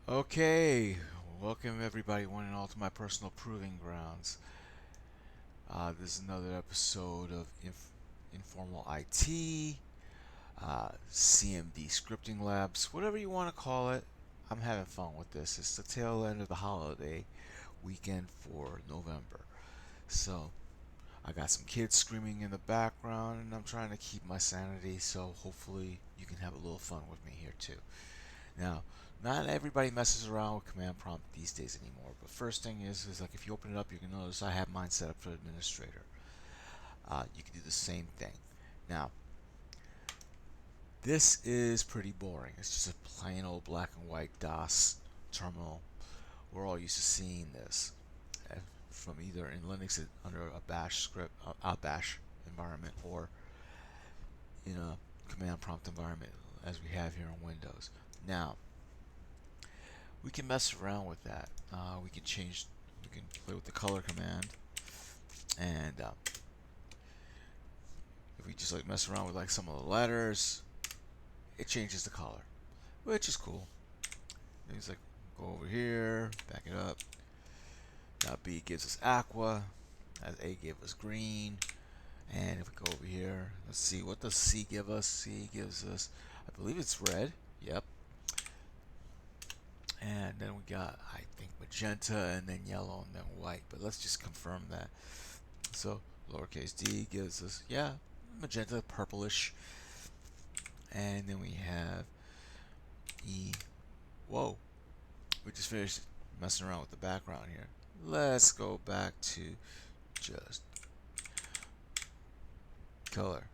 Okay, welcome everybody, one and all, to my personal proving grounds. This is another episode of Informal IT, CMD Scripting Labs, whatever you want to call it. I'm having fun with this. It's the tail end of the holiday weekend for November. So, I got some kids screaming in the background, and I'm trying to keep my sanity, so hopefully you can have a little fun with me here too. Now, not everybody messes around with command prompt these days anymore. But first thing is like if you open it up, you can notice I have mine set up for administrator. You can do the same thing. Now, this is pretty boring. It's just a plain old black and white DOS terminal. We're all used to seeing this from either in Linux under a Bash script, a Bash environment, or in a command prompt environment as we have here on Windows. Now, we can mess around with that. We can change, we can play with the color command, and if we just like mess around with like some of the letters, it changes the color, which is cool. It's like go over here, back it up. Now B gives us aqua, as A gave us green, and if we go over here, let's see, what does C give us? C gives us, I believe it's red. Yep. And then we got, I think, magenta, and then yellow, and then white. But let's just confirm that. So lowercase d gives us, yeah, magenta, purplish. And then we have E. Whoa, we just finished messing around with the background here. Let's go back to just color.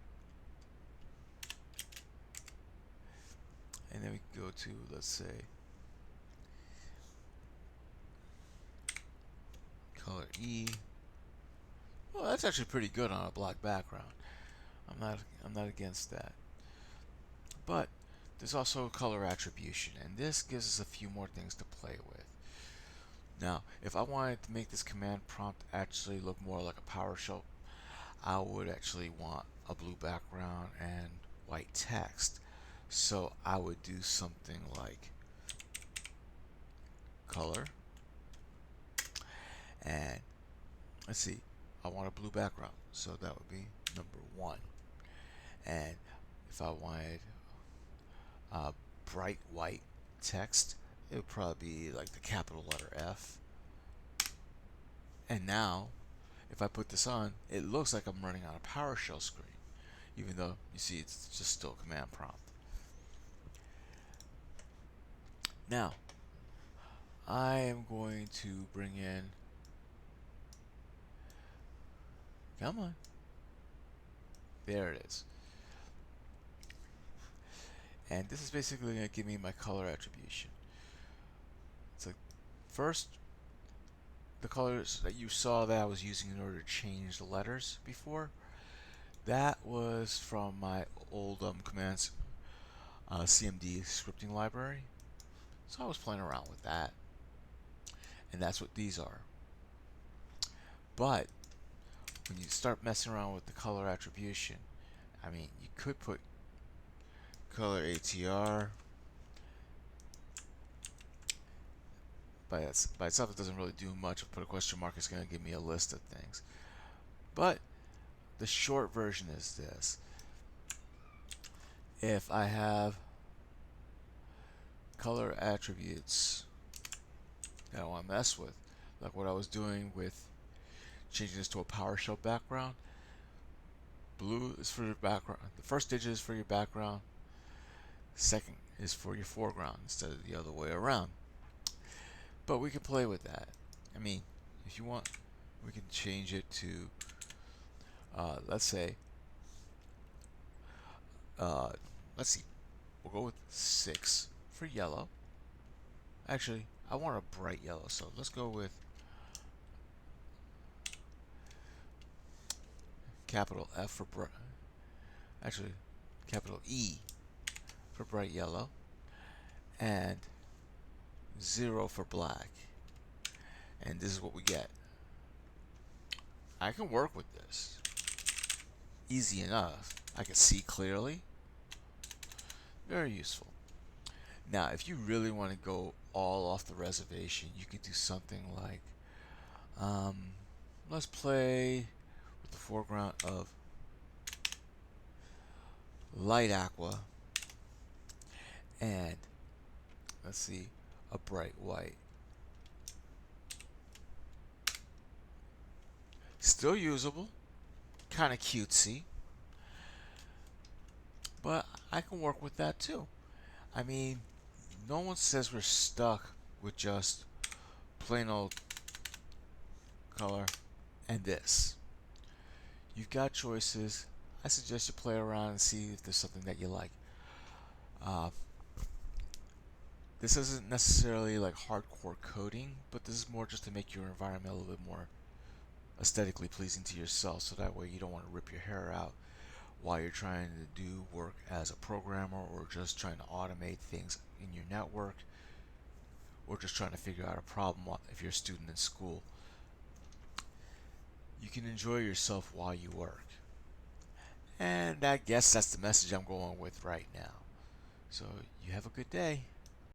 And then we go to, let's say, color E. Well, that's actually pretty good on a black background. I'm not against that. But there's also color attribution, and this gives us a few more things to play with. Now, if I wanted to make this command prompt actually look more like a PowerShell, I would actually want a blue background and white text. So I would do something like color, and let's see, I want a blue background, so that would be number 1. And if I wanted bright white text, it would probably be like the capital letter F. And now, if I put this on, it looks like I'm running on a PowerShell screen, even though you see it's just still a command prompt. Now, I am going to bring in, come on, there it is. And this is basically going to give me my color attribution. It's like, first, the colors that you saw that I was using in order to change the letters before, that was from my old commands CMD scripting library. So I was playing around with that. And that's what these are. But when you start messing around with the color attribution, I mean, you could put color ATR. By itself, it doesn't really do much. If I put a question mark, it's going to give me a list of things. But the short version is this. If I have color attributes that I want to mess with, like what I was doing with changing this to a PowerShell background, blue is for your background. The first digit is for your background. Second is for your foreground instead of the other way around. But we can play with that. I mean, if you want, we can change it to, let's say, let's see, we'll go with 6 for yellow. Actually, I want a bright yellow, so let's go with capital F for bright. Actually, capital E for bright yellow, and 0 for black. And this is what we get. I can work with this. Easy enough. I can see clearly. Very useful. Now, if you really want to go all off the reservation, you could do something like, um, let's play with the foreground of light aqua and, let's see, a bright white. Still usable, kind of cutesy, but I can work with that too. I mean, no one says we're stuck with just plain old color and this. You've got choices. I suggest you play around and see if there's something that you like. Uh, this isn't necessarily like hardcore coding, but this is more just to make your environment a little bit more aesthetically pleasing to yourself, so that way you don't want to rip your hair out while you're trying to do work as a programmer, or just trying to automate things in your network, or just trying to figure out a problem if you're a student in school. You can enjoy yourself while you work. And I guess that's the message I'm going with right now. So you have a good day.